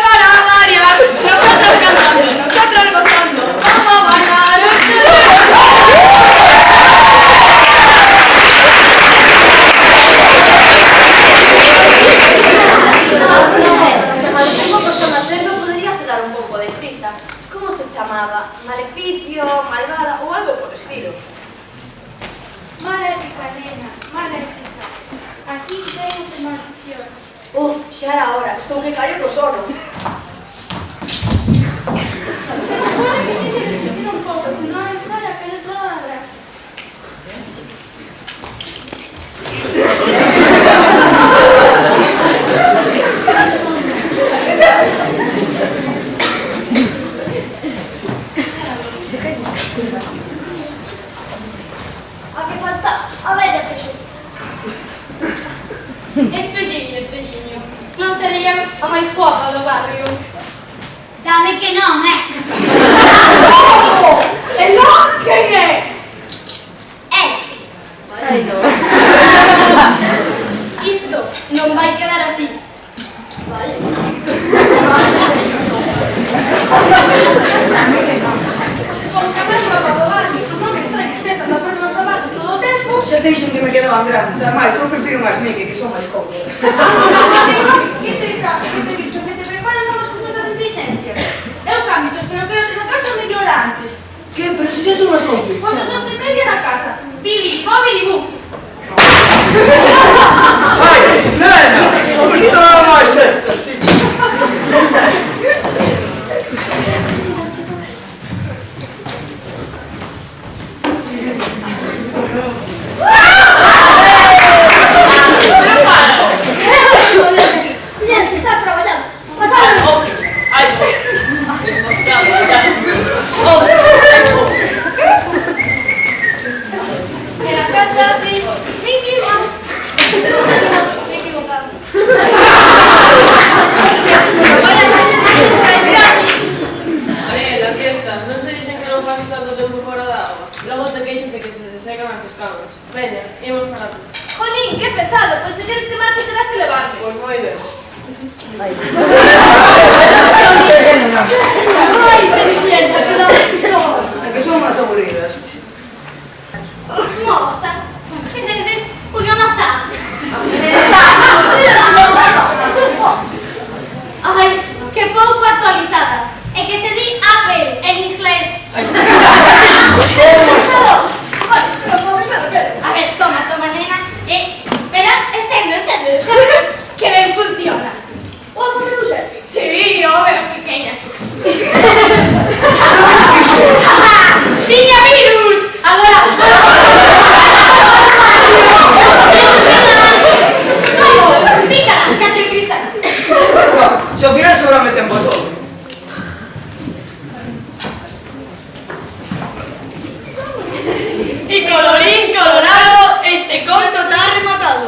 para variar, nosotros cantando, nosotros gozando, vamos a bailar. ¿Cómo se chamaba? Maleficio, malvada ou algo por estilo? Maléfica, nena, maléfica. Aquí ten de maldición. Uf, xa era hora, estou que callo co sono. Se supone que te tienes que ser un pouco, se non es cara, pero toda a gracia. A que falta? A ver, de peso. Espelliño, espelliño. Non sería a máis guapa do barrio. Dame que non, E non, quen é? Isto non vai quedar así. Vale. Con que máis guapa do barrio, non me extraña se esta tapar nos zapatos todo o tempo. Xa te dixen que me quedaban grandes, ademais, eu prefiro unhas Mickey que son máis cómodas. Que te visto, que te preparan novas con estas exigencias. Eu cambio, pero quédate na casa mellor antes. Que? Pero se xa son as 11. Pois as 11:30 na casa. Billy, Billy, bu. Ai, nena, gustaba máis esta, sí. Tienes que estar traballando. Pasado. En la casa de Mickey Mouse. Me he equivocado. Vaya, A ver, las fiestas, non se dixen que non vas estar todo tempo fora da agua. Logo te queixas de que se secan as escamas. Veña, imos para ti. Jolín, qué pesado. Pues si tienes que marchar, tendrás que levarme. Pois moi ben. Ay, Cenicienta, que da un pisón. Que son máis aburridas. Mozas, que tedes Julio Nazar. Ai, que pouco actualizadas. É que se di Apple en inglés. A ver, toma, nena. Espera, encendo. Sabes que ben funciona. ¿Puedo hacer un selfie? Sí, obvio, es que queñas. ¡Tiña virus! Agora. Pícala, cante el cristal. Se ao final seguramente tempo todo. Y colorín colorado, este conto está rematado.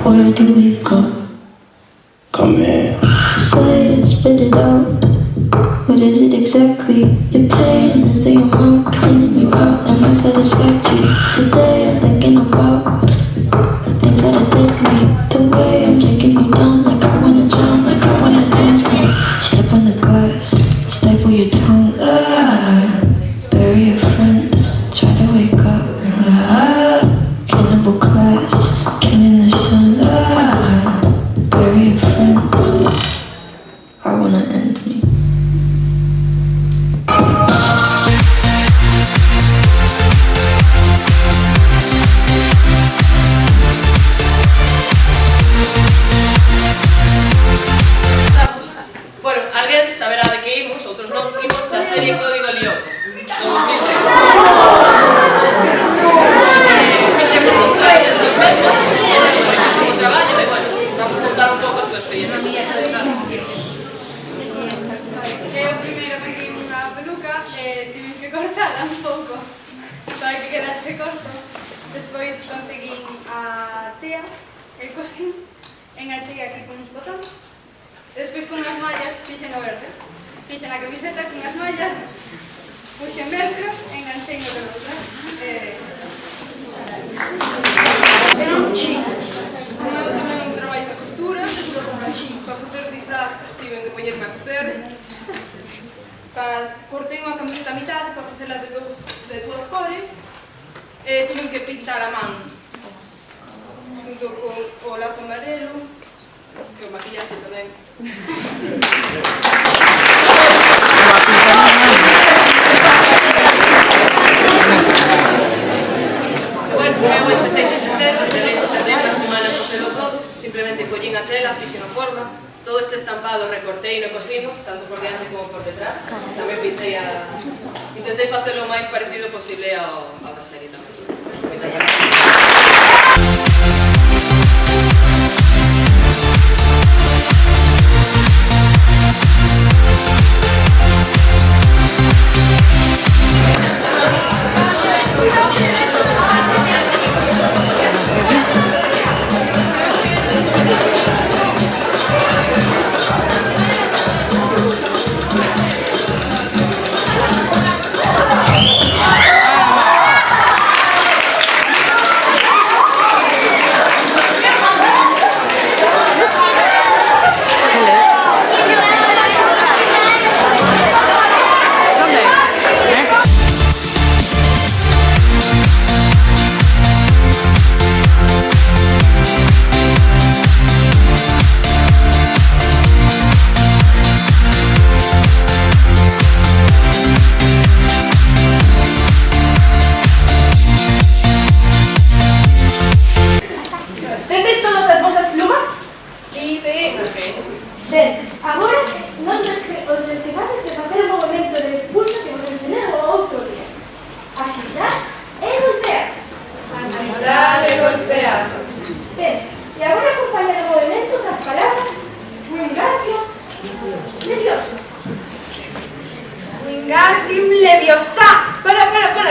Where do we go? Come here. Say it, spit it out. What is it exactly? exactly. Your pain is that your mom cleaning you out and my satisfactory. Today I'm thinking about the things that I did me. The way I'm drinking you down, like I wanna drown, like I wanna end me. Step on the glass, staple your tongue. Bury a friend, try to wake up. Cannibal class, king in the sun. Bury a friend, I wanna end me. Bueno, alguén saberá de que imos, outros non, imos da serie Código Lyoko, do 2003. Fixemos os traxes dos mesmos, fixemos o traballo e, bueno, vamos contar un pouco a súa experiencia. Eu primeiro conseguí unha peluca e tive que cortala un pouco para que quedase corto. Despois conseguí a tía e cosín, enganchei aquí con uns botóns. Despois con as mallas fixen o verde. Fixen a camiseta con as mallas, puxen velcro, enganchei no pelo atrás. Era un chino. O meu tamén un traballo de costura, para facer o disfraz tiven que poñerme a coser. Cortei unha camiseta a mitad para facela de dúas cores. Tiven que pintar a man junto con o lazo amarelo e o maquillaje tamén. Bueno, eu empecé a tecer, tardei unha semana en facelo todo, simplemente collín a tela, fixen a forma, todo este estampado recortei no cosino, tanto por diante como por detrás, tamén intentei facelo o máis parecido posible ao da serie tamén. Moitas gracias. Tendes todas as vosas plumas? Sí, sí. Ben, agora non os esquivades de facer o movimento de pulso que vos ensinei o outro día. Axitar e golpear. Agitar e golpear. Ben, e agora acompañar o movimento das palabras Wingardium Leviosa. Wingardium Leviosa. Para,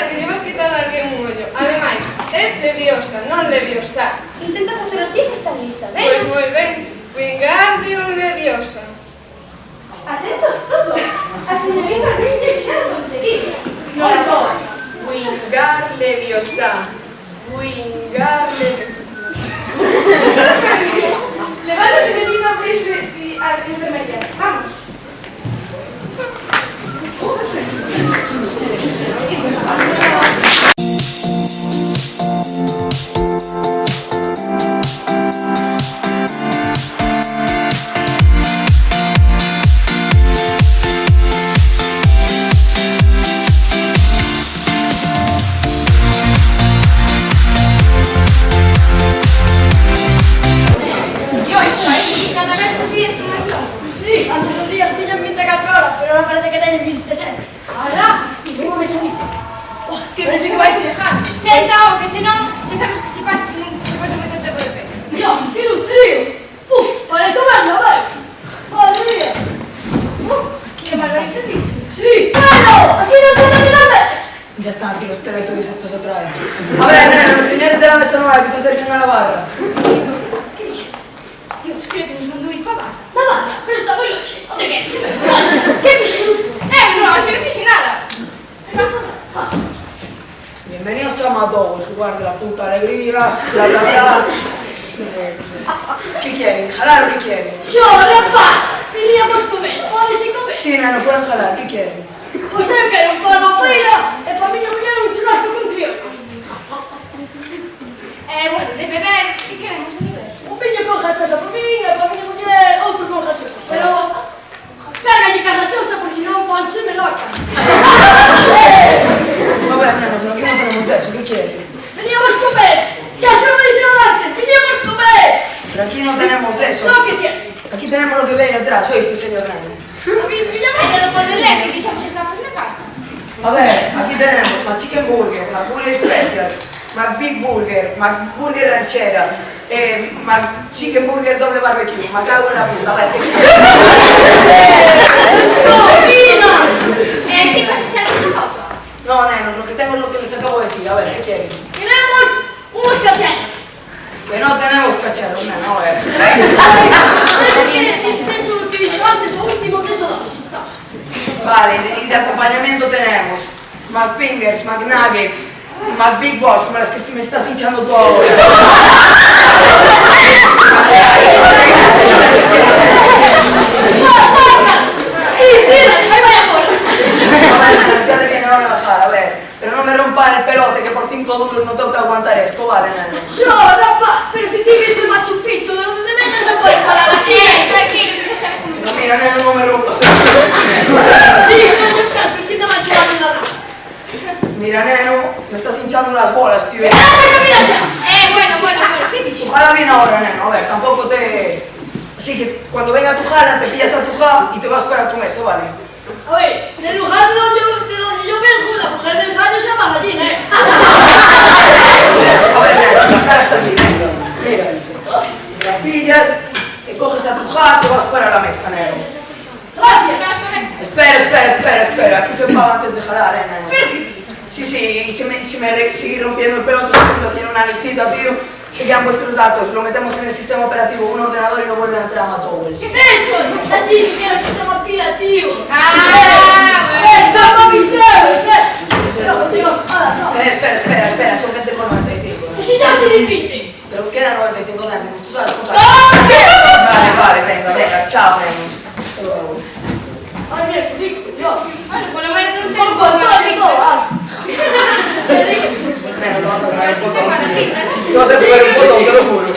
que llevas quitado a alguén un ollo. Ademais, é Leviosa, non Leviosa. Intenta facer o que se está lista, ben? Pois moi ben. Wingardium Leviosa. Atentos todos. A señorita Granger xa o conseguiu. Noraboa. Wingar Leviosa. Wingar Leviosa. Levanta a señorita Granger a la enfermería. Vamos. Cada vez por día son máis longos. Sí, antes os días tiñan 24 horas, pero ahora parece que teñen 27. ¡Hala! Como me salí. Que parece que vais a dejar. Senta, que senón, xa sabes que che pasa se non te pasa moito tempo de pé. Dios, que lucido. Uf, parece un vendaval. Madre mía. Que mal vai o servicio. Sí. ¡Claro! Aquí no te dan la mesa. Ya están aquí los teletubbies otra vez. A ver, los señores de la mesa no hay que se acerquen a la barra. Que dixo? Dios, creo que nos mandou ir pa barra. La barra, pero está moi longe. Onde queres? Longe. Que fixen? Non Matowers, jugar de la puta alegría, bla bla bla. ¿Qué quieren? ¿Jalar o qué quieren? Yo, rapaz, veníamos comer, podes ir comer? Sí, neno, pueden jalar, ¿qué quieren? Pois eu quero un pano a feira e para miña muller un churrasco con criollo. Bueno, de beber, ¿qué queremos de beber? Un viño con gasosa para min e para miña muller outro con gasosa. Pero pégale ca gasosa porque senón pónseme loca. A ver, neno, pero aquí no tenemos de eso, ¿qué quieren? Veníamos comer, xa se lo dicen antes, veníamos comer. Pero aquí no tenemos de eso. Lo que tiene. Aquí tenemos lo que ve ahí atrás, ¿oíste, señor neno? A miña muller Pero lo podes ler, que dixemos estamos na casa. A ver, aquí tenemos McChicken Burger, McBurger Special, McBig Burger, McBurger Ranchera, McChicken Burger doble barbecue, me cago en la puta, a ver, ¿qué quieres? ¡Comida! ¿Qué vas a echar en tu boca? No, neno, lo que tengo es lo que les acabo de decir, a ver, ¿qué quieren? Queremos unos cacheros. Que no tenemos cacharros, neno, a ver. Eso que dije antes, o último, que eso dos. Vale, y de acompañamiento tenemos McFingers, McNuggets, McBig Balls, como las que me estás hinchando tú ahora. Ya te viene ahora a bajar, a ver. Pero no me rompan el pelote, que por 5 duros no tengo que aguantar esto, vale, neno. Yo, rapaz, pero si ti viste Machu Picchu, de donde vengas no puedes falar así. Tranquilo, que xa sabes como No, mira, neno, no me rompas el Sí, no estás, pero que te Machu Picchu nada. Mira, neno, me estás hinchando las bolas, tío. ¡Esa comida xa! bueno, ¿qué dices? Tu jala viene ahora, neno, a ver, tampoco te... Así que cuando venga tu jala, te pillas a tu jala y te vas para tu mesa, ¿vale? A ver, del lugar de donde yo vengo, la mujer del gallo se llama gallina, ¿eh? A ver, neno, la jala está aquí, neno. Mira, la pillas, te coges a tu jala y te vas para la mesa, neno. Gracias. Espera, aquí se paga antes de jalar, neno. ¿Pero qué dices? Sí, si me sigue rompiendo el pelo, tiene una listita, tío. Se quedan vuestros datos, lo metemos en el sistema operativo, un ordenador y no vuelven a entrar a Matowers. ¿Qué es esto? Está allí, que quiero el sistema operativo. Ah, ¡Toma 20 euros, Pero, digo, hala, chao. Espera, son gente con 95. Pues si ya te invite. Pero quedan 95 céntimos, tú sabes cómo ¡No! Vale, venga, chao, menos. Hasta luego. Ay, mira, qué rico, Dios. bueno, por lo menos non Con tengo control y todo, ah. Qué rico. Menos, no vas a poner el Tengo a la botón. pinta, ¿no? No vas a poner el botón, te lo juro.